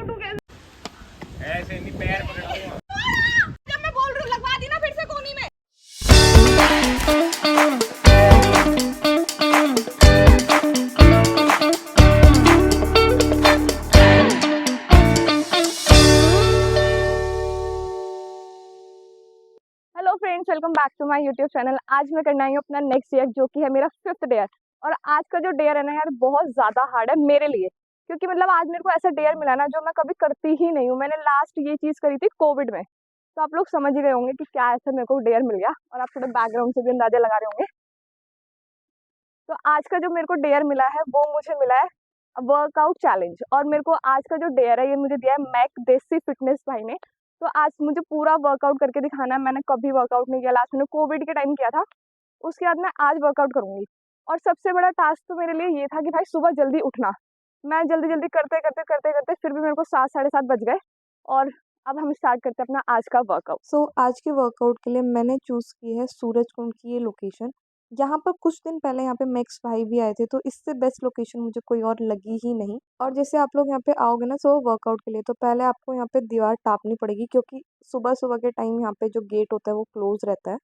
उठूं कैसे? ऐसे नहीं, पैर पकड़ाऊंगा। जब मैं बोल रही हूँ लगवा दी ना फिर से कोनी में। Hello friends, welcome back to my YouTube channel. आज मैं करना हूँ अपना नेक्स्ट ईयर, जो कि है मेरा 5th डेयर। और आज का जो डेयर है ना यार, बहुत ज़्यादा हार्ड है मेरे लिए, क्योंकि मतलब आज मेरे को ऐसा डेयर मिला ना जो मैं कभी करती ही नहीं हूँ। मैंने लास्ट ये चीज़ करी थी कोविड में, तो आप लोग समझ ही रहे होंगे कि क्या ऐसा मेरे को डेयर मिल गया, और आप थोड़े बैकग्राउंड से भी अंदाजा लगा रहे होंगे। तो आज का जो मेरे को डेयर मिला है वो मुझे मिला है वर्कआउट चैलेंज। और मेरे को आज का जो डेयर है ये मुझे दिया है मैक देसी फिटनेस भाई ने। तो आज मुझे पूरा वर्कआउट करके दिखाना है। मैंने कभी वर्कआउट नहीं किया, लास्ट मैंने कोविड के टाइम किया था। उसके बाद मैं आज वर्कआउट करूंगी। और सबसे बड़ा टास्क तो मेरे लिए ये था कि भाई सुबह जल्दी उठना। मैं जल्दी जल्दी करते करते करते करते फिर भी मेरे को 7 साढ़े 7 बज गए। और अब हम स्टार्ट करते हैं अपना आज का वर्कआउट। सो आज के वर्कआउट के लिए मैंने चूज़ की है सूरजकुंड की ये लोकेशन। यहाँ पर कुछ दिन पहले यहाँ पे मैक्स भाई भी आए थे, तो इससे बेस्ट लोकेशन मुझे कोई और लगी ही नहीं। और जैसे आप लोग यहाँ पे आओगे ना सो वर्कआउट के लिए, तो पहले आपको यहाँ पे दीवार टापनी पड़ेगी, क्योंकि सुबह सुबह के टाइम यहाँ पे जो गेट होता है वो क्लोज रहता है।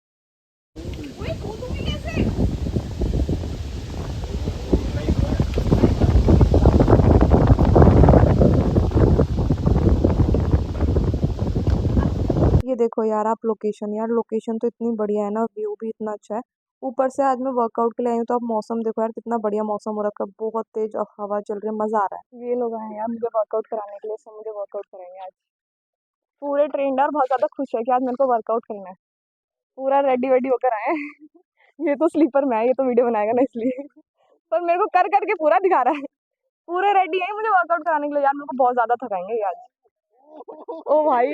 ये देखो यार आप लोकेशन, यार लोकेशन तो इतनी बढ़िया है ना, व्यू भी इतना अच्छा है। ऊपर से आज मैं वर्कआउट के लिए आई हूँ, तो आप मौसम देखो यार, कितना बढ़िया मौसम हो रखा है, बहुत तेज हवा चल रही है, मजा आ रहा है। ये लोग आए हैं यार मुझे वर्कआउट कराने के लिए, सब मुझे वर्कआउट कराएंगे आज। पूरे ट्रेंड और बहुत ज्यादा खुश है कि आज मेरे को वर्कआउट करना है। पूरा रेडी वेडी होकर आए हैं। ये तो स्लीपर में है, ये तो वीडियो बनाएगा ना इसलिए। पर मेरे को कर करके पूरा दिखा रहा है। पूरे रेडी है मुझे वर्कआउट कराने के लिए यार। मेरे को बहुत ज्यादा थकाएंगे ये आज। ओ भाई।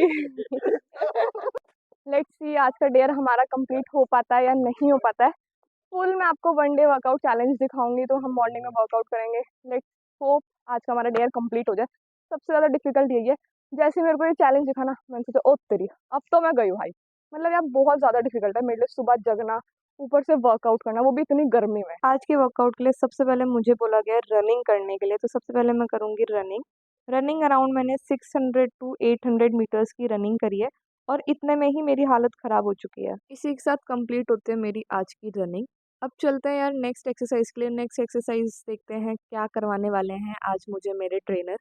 लेट्स सी आज का डेयर हमारा कंप्लीट हो पाता है या नहीं हो पाता है। फुल मैं आपको 1 डे वर्कआउट चैलेंज दिखाऊंगी, तो हम मॉर्निंग में वर्कआउट करेंगे। लेट्स होप आज का हमारा डेयर कंप्लीट हो जाए। सबसे ज़्यादा डिफिकल्ट यही है, जैसे मेरे को ये चैलेंज दिखा ना, मैंने सोचा ओ तेरी अब तो मैं गई हूँ भाई। मतलब यार बहुत ज़्यादा डिफिकल्ट है मेरे लिए सुबह जगना, ऊपर से वर्कआउट करना, वो भी इतनी गर्मी में। आज के वर्कआउट के लिए सबसे पहले मुझे बोला गया है रनिंग करने के लिए, तो सबसे पहले मैं करूँगी रनिंग। रनिंग अराउंड मैंने 600 to 800 मीटर्स की रनिंग करी है, और इतने में ही मेरी हालत ख़राब हो चुकी है। इसी के साथ कंप्लीट होते हैं मेरी आज की रनिंग। अब चलते हैं यार नेक्स्ट एक्सरसाइज के लिए। नेक्स्ट एक्सरसाइज देखते हैं क्या करवाने वाले हैं आज मुझे मेरे ट्रेनर।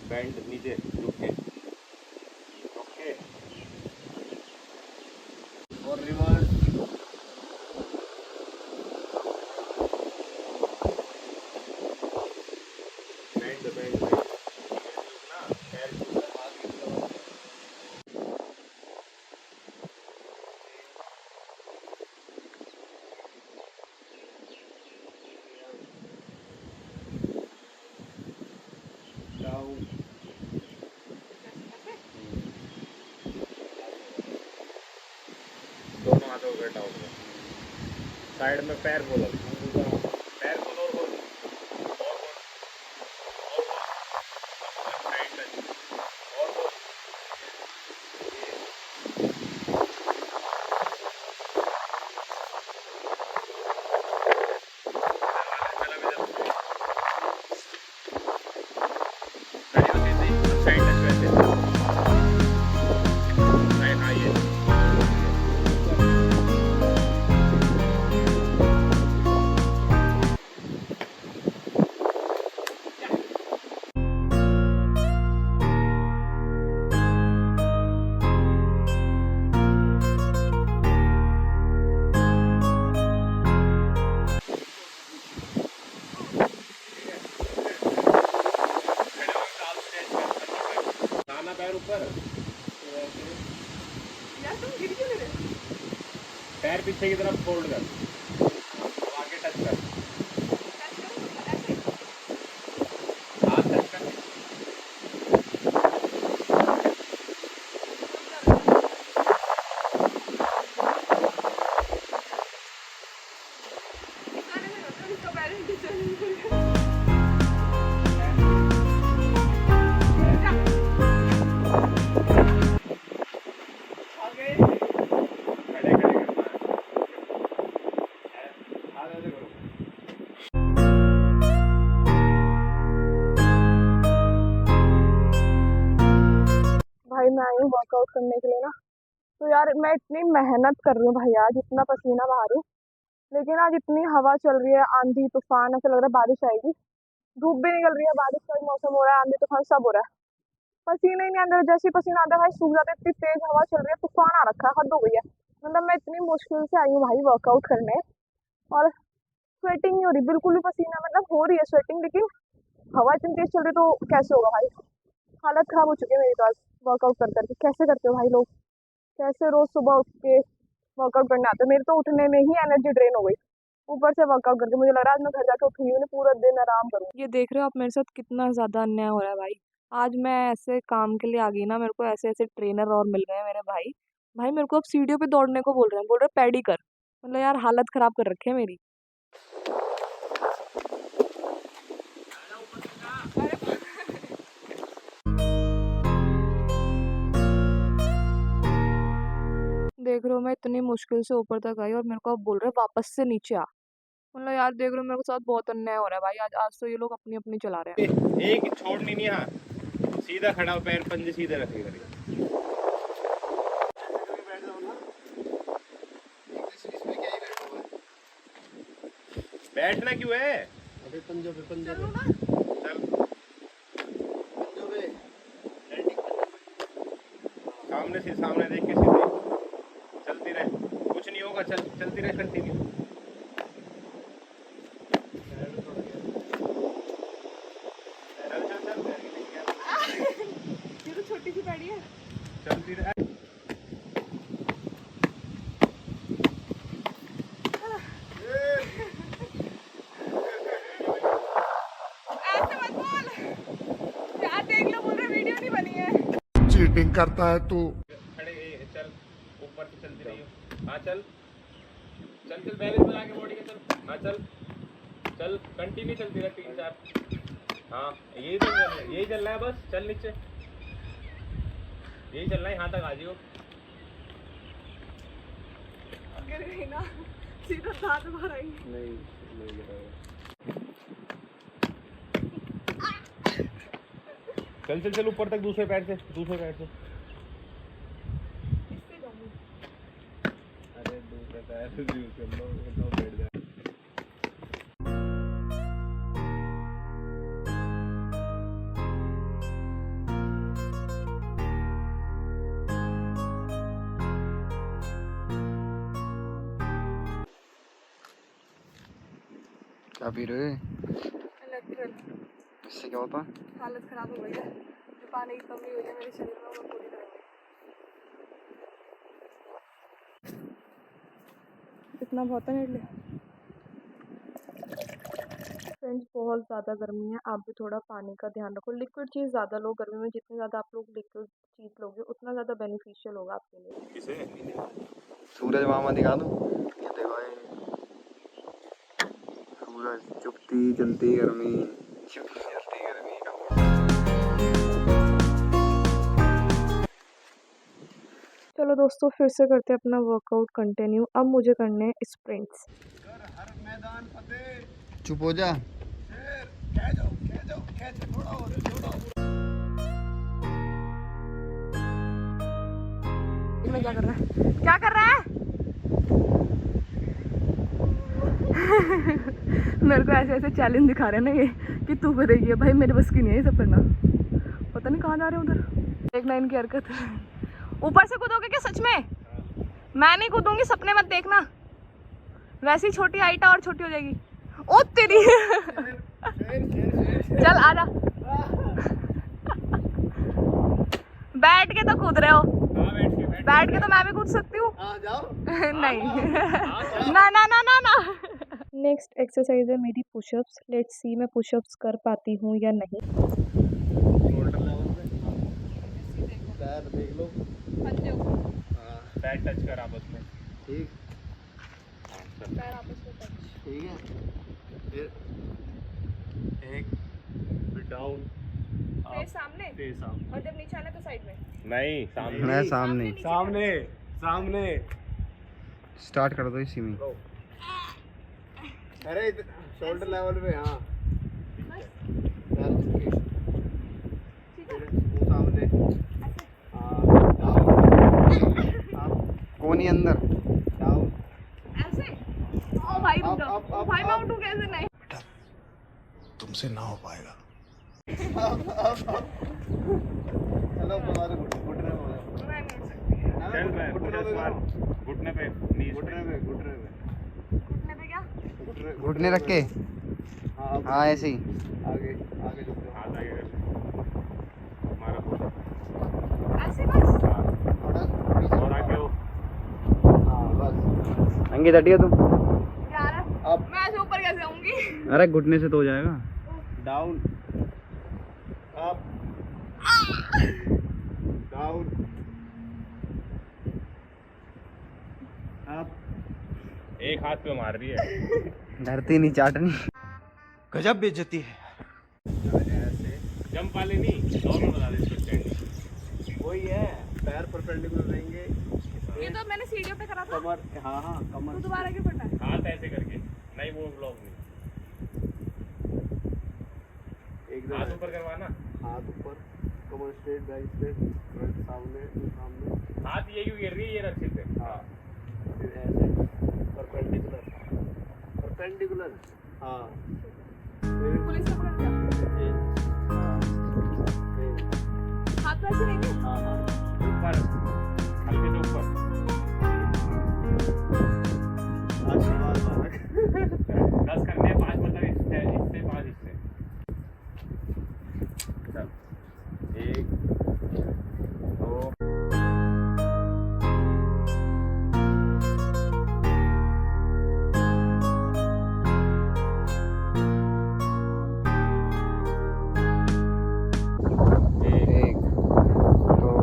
बैंड नीचे झुक के, ओके, और रिवर्स। बैंड बैंड बैंड ना, पैर को आगे दबा के। डाउन। दोनों हाथों को डाउन करो। साइड में पैर खोलो, पैर खोलो और खोलो और खोलो और खोलो, साइड टच और खोलो। चला भी जब खड़े होते थे साइड टच वैसे। हाँ ये दाना पैर ऊपर, यार तुम गिर क्यों नहीं रहे? पैर पीछे की तरफ फोल्ड कर, आगे टच कर, हाथ टच कर। आगे खड़े खड़े करना है। मैं आई हूँ वर्कआउट करने के लिए ना। तो यार मैं इतनी मेहनत कर रही हूँ भाई, आज इतना पसीना बहा रही हूँ, लेकिन आज इतनी हवा चल रही है, आंधी तूफान, ऐसा लग रहा है बारिश आएगी। धूप भी निकल रही है, बारिश का भी मौसम हो रहा है, आंधी तूफान सब हो रहा है, पसीना ही नहीं आता। जैसे ही पसीना आता है भाई सूख जाता है, इतनी तेज हवा चल रही है, तूफान आ रखा है, हद हो गई है। मतलब मैं इतनी मुश्किल से आई हूँ भाई वर्कआउट करने, और स्वेटिंग नहीं हो रही बिल्कुल भी, पसीना मतलब हो रही है स्वेटिंग, लेकिन हवा इतनी तेज चल रही है तो कैसे होगा भाई। हालत खराब हो चुकी है मेरी तो आज वर्कआउट कर करके। कैसे करते हो भाई लोग, कैसे रोज सुबह उठ के वर्कआउट करने आते हो? मेरे तो उठने में ही एनर्जी ड्रेन हो गई, ऊपर से वर्कआउट करके मुझे लग रहा है आज मैं घर जाके उठूंगी नहीं, पूरा दिन आराम करूंगी। ये देख रहे हो आप मेरे साथ कितना ज़्यादा अन्याय हो रहा है भाई। आज मैं ऐसे काम के लिए आ गई ना, मेरे को ऐसे ऐसे ट्रेनर और मिल गए हैं मेरे भाई। भाई मेरे को अब सीढ़ियों पे दौड़ने को बोल रहे पैडी कर। मतलब यार हालत खराब कर रखी है मेरी। देख रहे हो मैं इतनी मुश्किल से ऊपर तक आई और मेरे को अब बोल रहे हैं वापस से नीचे आ। मतलब यार देख रहे हो मेरे साथ बहुत अन्याय हो रहा है भाई। आज आज तो ये लोग अपनी अपनी चला रहे हैं। एक छोड़नी नहीं, हाँ सीधा खड़ा हो, पैर पंजे सीधे रखे करिए। बैठना क्यों है? अबे पंजों पे चल सामने से सामने देख के सीधे चलती रहे, कुछ नहीं होगा, चलती रहे कंटिन्यू। ये तो छोटी सी पैडी है। चलती रहे। ऐसे मत बोल यार, देख लो बोल रहे वीडियो नहीं बनी है। चीटिंग करता है तू। खड़े चल, ऊपर से चलती रही हो। हाँ चल चल चल, बैलेंस बना के बॉडी के चल। हाँ चल चल, कंटिन्यू चलती रहे 3-4। हाँ यही चल रहा है बस, चल नीचे यही चलना है, यहाँ तक आ जियो। गिर गई ना, सीधा दांत मार आई। नहीं चल चल चल ऊपर तक, दूसरे पैर से। इससे जाऊंगी। अरे दूसरे पैर से यूज कर लो, बैठ जाए। क्या पी रहे हो? इलेक्ट्रल। इससे क्या होता है? हालत खराब हो गई है, जो पानी की कमी हुई है मेरे शरीर में वो पूरी करेंगे। इतना बहुत है मेरे लिए। फ्रेंड्स बहुत ज़्यादा गर्मी है, आप भी थोड़ा पानी का ध्यान रखो। लिक्विड चीज़ ज़्यादा लो गर्मी में, जितनी ज़्यादा आप लोग लिक्विड चीज़ लोगे उतना ज़्यादा बेनिफिशियल होगा आपके लिए। सूरज मामा दिखा दूं? ये देखो ये सूरज, चुपती जलती गर्मी, चुपती जलती गर्मी। चलो दोस्तों फिर से करते हैं अपना वर्कआउट कंटिन्यू। अब मुझे करने हैं स्प्रिंट्स। हर मैदान फतेह। चुप हो जा। मैं क्या कर रहा है, क्या कर रहा है? मेरे को ऐसे ऐसे चैलेंज दिखा रहे हैं ना ये, कि तू करेगी। भाई मेरे बस की नहीं है ये सब करना। पता नहीं कहाँ जा रहे हैं उधर। देखना इनकी हरकत। ऊपर से कूदोगे क्या सच में? मैं नहीं कूदूंगी, सपने मत देखना। वैसी छोटी हाइट है और छोटी हो जाएगी। ओ तेरी। चल आजा। बैठ के तो कूद रहे हो। बैठ के तो मैं भी कूद सकती हूँ। नहीं। ना ना ना ना ना। नेक्स्ट एक्सरसाइज है मेरी पुशअप्स। लेट्स सी मैं पुशअप्स कर पाती हूँ या नहीं। पैर देख लो। पैर टच कर आपस में। ठीक पैर आपस में टच। ठीक है, फिर एक फिर डाउन, फेस सामने, फिर सामने। और जब नीचे आना तो साइड में। नहीं सामने। मैं सामने। सामने सामने। स्टार्ट कर दो इसी में। अरे शोल्डर लेवल पे। हाँ पैर झुके, फिर मुंह सामने। हाँ वो नहीं अंदर। डाउन। ऐसे ओ भाई रुक जाओ। ओ भाई मैं उठूं कैसे? नहीं तुमसे ना हो पाएगा। चलो तुम्हारे घुटने पे हो जाओ। मैं नहीं सकती। चल मैं घुटने पे नीज घुटने पे घुटने पे क्या? घुटने रख के। हाँ ऐसे ही। आगे आगे झुक जाओ। हाथ आगे कर हमारा पूरा ऐसे बस। और आगे हो। हाँ बस अंकित हटिए तुम। यार अब मैं ऐसे ऊपर कैसे आऊंगी? अरे घुटने से तो हो जाएगा। Down up down up. एक हाथ पे मार रही है। धरती नहीं चाटनी। गजब बेइज्जती है। ऐसे जंप वाले नहीं, नॉर्मल बना दे इसको स्टैंड। वही है, पैर परपेंडिकुलर रहेंगे। ये तो मैंने सीढ़ियों पे करा था। कमर हाँ हाँ तो कमर दोबारा क्यों करना है? हाथ ऐसे करके नहीं, वो ब्लॉक नहीं। एकदम हाथ ऊपर करवाना। हाथ ऊपर, कमर स्ट्रेट, बैक स्ट्रेट, फ्रंट सामने सामने। हाथ ये क्यों गिर रही है? ये रख सकते हैं। हाँ फिर ऐसे परपेंडिकुलर परपेंडिकुलर। हाँ फिर पुलिस ने पकड़ लिया। हाथ पे ऐसे रहेंगे। हाँ हाँ ऊपर, हल्के से ऊपर। आशीर्वाद मांग। 10 करने हैं, 5 मतलब इससे 5 इससे। चल 1 2 1 2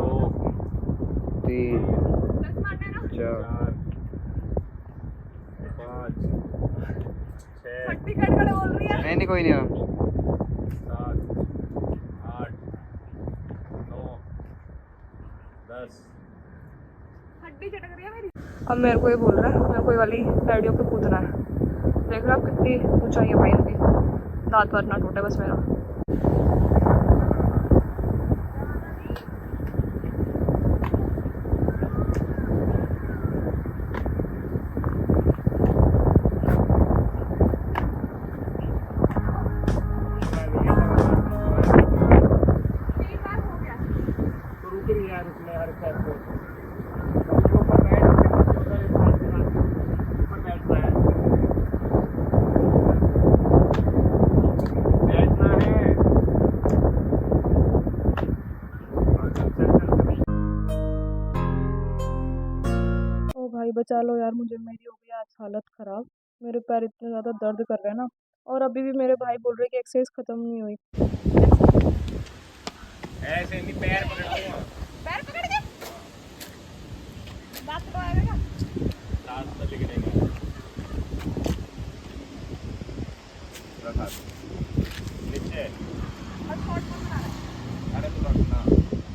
3 10 मारने ना। 4 5 6 फट्टी कट खड़े बोल रही है। नहीं कोई नहीं। 7 8 9 10। हड्डी चटक रही है मेरी। अब मेरे को ये बोल रहा है मेरे को ये वाली पैडियों पे कूदना है। देख रहा कितनी ऊंचाई है भाई इनकी। दांत वात ना टूटे बस मेरा। तो रुक नहीं यार उसमें हर स्टेप पे। ऊपर बैठना है। बैठना है। ओ भाई बचा लो यार मुझे, मेरी हो गई आज हालत ख़राब। मेरे पैर इतने ज़्यादा दर्द कर रहे हैं ना, और अभी भी मेरे भाई बोल रहे हैं कि एक्सरसाइज ख़त्म नहीं हुई। ऐसे नहीं, पैर पकड़ूंगा। पैर पकड़ के दांत तो आएगा। दांत तो लिखने रखा नीचे। और शॉर्ट में बना रहा है। अरे तू रखना,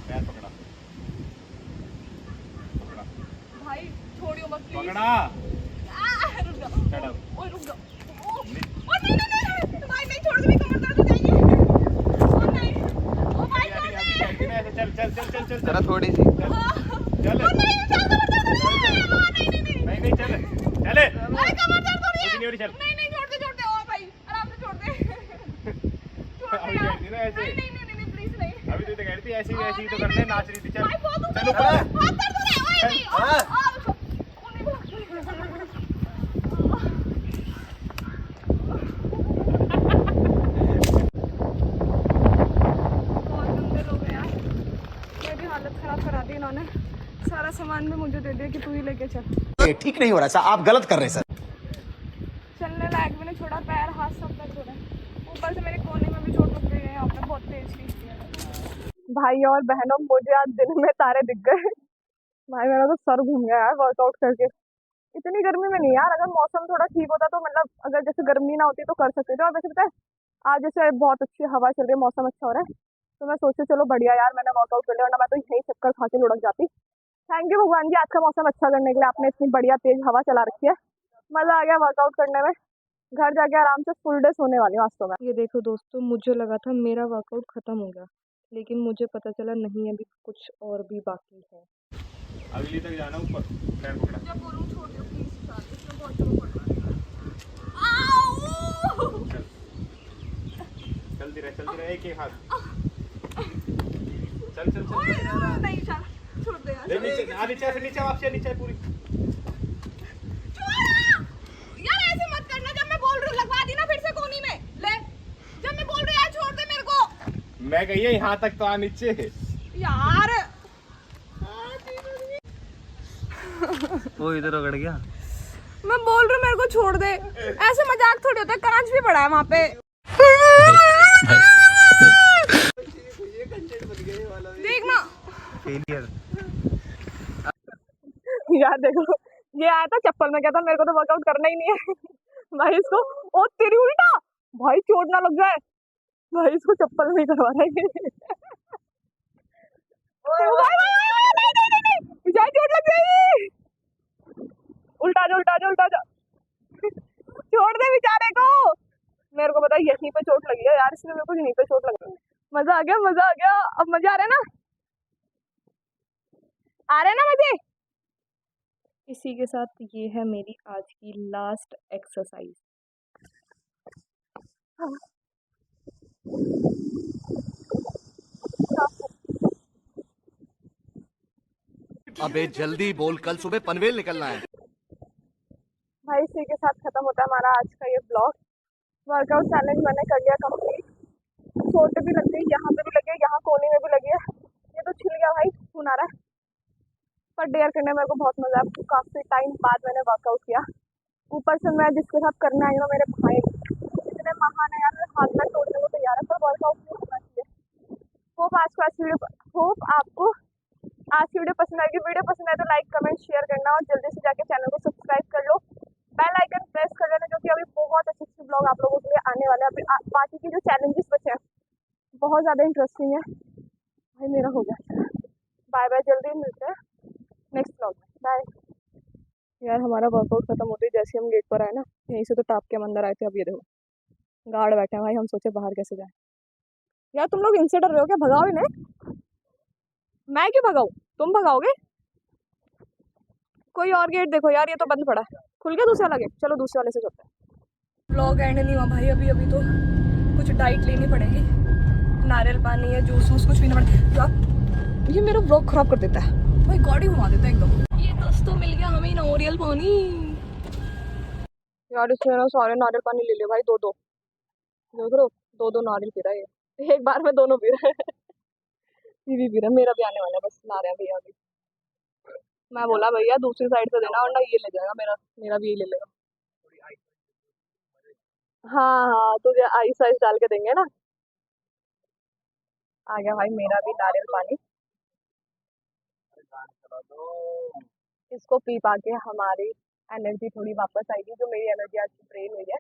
पैर पकड़ा पकड़ा भाई छोड़ियो मत प्लीज। पकड़ा। रुक जाओ। Shut up. ओए रुक जाओ। ओ नहीं नहीं नहीं भाई नहीं छोड़ दे, कमर दर्द हो जाएगी। ओ नहीं ओ भाई चल चल चल चल चल जरा थोड़ी सी। चल नहीं चल कमर दर्द हो रही है। ओ नहीं नहीं चल चल। अरे कमर दर्द हो रही है। कुछ नहीं हो रही, चल। नहीं छोड़ दे ओ भाई आराम से छोड़ दे। छोड़ अभी दे कहती ना ऐसे। नहीं प्लीज नहीं। अभी तू तो कहती ऐसी ऐसी तो करने नाच रही थी। चल भाई बहुत चल ऊपर ऊपर। हाथ दर्द हो रहा है। ओए नहीं ओ नहीं बहुत गंदे लोग हैं यार। मेरी हालत खराब करा दी इन्होंने। सारा सामान भी मुझे दे दिया कि तू ही लेके चल। ये ठीक नहीं हो रहा सर, आप गलत कर रहे हैं सर। चलने लायक भी नहीं छोड़ा, पैर हाथ सब दर्द हो रहे हैं। ऊपर से मेरे कोहनी में भी चोट लग गई है यहाँ पे बहुत तेज की। भाई और बहनों मुझे आज दिन में तारे दिख गए। भाई मेरा तो सर घूम गया यार वर्कआउट करके। इतनी गर्मी में नहीं यार, अगर मौसम थोड़ा ठीक होता तो मतलब अगर जैसे गर्मी ना होती तो कर सकते थे। और वैसे पता है आज जैसे बहुत अच्छी हवा चल रही है, मौसम अच्छा हो रहा है, तो मैं सोची चलो बढ़िया यार मैंने वर्कआउट कर लिया, वरना मैं तो यही चक्कर खा के लुढ़क जाती। थैंक यू भगवान जी आज का मौसम अच्छा करने के लिए, आपने इतनी बढ़िया तेज हवा चला रखी है। मजा आ गया वर्कआउट करने में। घर जाके आराम से फुल डे सोने वाली हूँ आज तो मैं। ये देखो दोस्तों, मुझे लगा था मेरा वर्कआउट ख़त्म हो गया, लेकिन मुझे पता चला नहीं, अभी कुछ और भी बाकी है। अगली तक जाना ऊपर, पैर पकड़ा। जब बोलूं छोड़ दो प्लीज यार, इसमें बहुत जोर पड़ रहा है। आओ! चल चलती रहे एक एक हाथ। चल चल चल ओए, नहीं चल, छोड़ दे यार। ले नीचे, नीचे फिर नीचे वापस नीचे पूरी। यार ऐसे मत करना, जब मैं बोल रही हूँ लगवा दी ना फिर से कोनी में ले। जब मैं बोल रही हूँ यार छोड़ दे मेरे को। मैं कही है यहाँ तक तो आ नीचे। यार वो इधर रगड़ गया। मैं बोल रही हूँ मेरे को छोड़ दे, ऐसे मजाक थोड़ी होता है, कांच भी पड़ा है वहाँ पे। देखना फेलियर। यार देखो, ये आया था चप्पल में, कहता मेरे को तो वर्कआउट करना ही नहीं है। भाई इसको, ओ तेरी उल्टा, भाई चोट ना लग जाए, भाई इसको चप्पल नहीं करवा रहे। नहीं, चोट लग जाएगी। उल्टा जा। छोड़ दे बेचारे को। मेरे को पता है यहीं पे चोट लगी है यार, इसने मेरे को यहीं पे चोट लग गई। मजा आ गया। अब मजा आ रहा है ना, मजे। इसी के साथ ये है मेरी आज की लास्ट एक्सरसाइज। अबे जल्दी बोल, कल सुबह पनवेल निकलना है। भाई इसी के साथ खत्म होता है हमारा आज का ये ब्लॉग। वर्कआउट चैलेंज मैंने कर लिया कंप्लीट। चोट भी लग गई, यहाँ पे भी लगी है, यहाँ कोने में भी लगी है। ये तो छिल गया भाई, खून आ रहा है। पर डेयर करने में मेरे को बहुत मजा आया, काफी टाइम बाद मैंने वर्कआउट किया। ऊपर से मैं जिसके साथ करने आई हूँ मेरे भाई, इतने महान है यार, मेरे हाथ में तोड़ने को तैयार है, पर वर्कआउट नहीं होना चाहिए। होप आपको आज की वीडियो पसंद आएगी। वीडियो पसंद आए तो लाइक कमेंट शेयर करना, और जल्दी से जाके चैनल को सब्सक्राइब कर लो, बेल आइकन प्रेस कर लेना, क्योंकि अभी बहुत अच्छे ब्लॉग आप लोगों के लिए आने वाले हैं। अभी बाकी के जो चैलेंजेस बचे हैं बहुत ज़्यादा इंटरेस्टिंग है। भाई मेरा हो गया, बाय बाय, जल्दी मिलते हैं नेक्स्ट ब्लॉग में, बाय। यार हमारा वर्कआउट खत्म होते ही जैसे हम गेट पर आए ना, यहीं से तो टाप के हम अंदर आए थे। अब ये देखो गार्ड बैठे हैं भाई, हम सोचे बाहर कैसे जाए। यार तुम लोग इनसे डर रहे हो क्या? भगाओ इन्हें। मैं क्यों भगाऊं, तुम भगाओगे? कोई और गेट देखो यार, ये तो बंद पड़ा है। खुल गया दूसरा वाला गेट, चलो दूसरे वाले से चलते हैं। ब्लॉग एंड नहीं हुआ भाई, अभी तो कुछ डाइट लेनी पड़ेगी। नारियल पानी है, जूस वूस कुछ पीना पड़ेगा। ये मेरा ब्लॉग खराब कर देता है भाई, गाड़ी घुमा देता है एकदम। ये दोस्तों मिल गया हमें नारियल पानी। यार इसने ना सारे नारियल पानी ले लिया भाई, दो देख लो, दो नारियल पी रहा है, एक बार में दोनों पी रहा है। ये भी पी रहा है, मेरा भी आने वाला है, बस ला रहे हैं भैया अभी। मैं बोला भैया दूसरी साइड से देना, वरना ये ले जाएगा, मेरा भी ये ले लेगा। हाँ तुझे आइस आइस डाल के देंगे ना। आ गया भाई मेरा भी नारियल पानी, इसको पी पा के हमारी एनर्जी थोड़ी वापस आएगी, जो मेरी एनर्जी आज ड्रेन हुई है।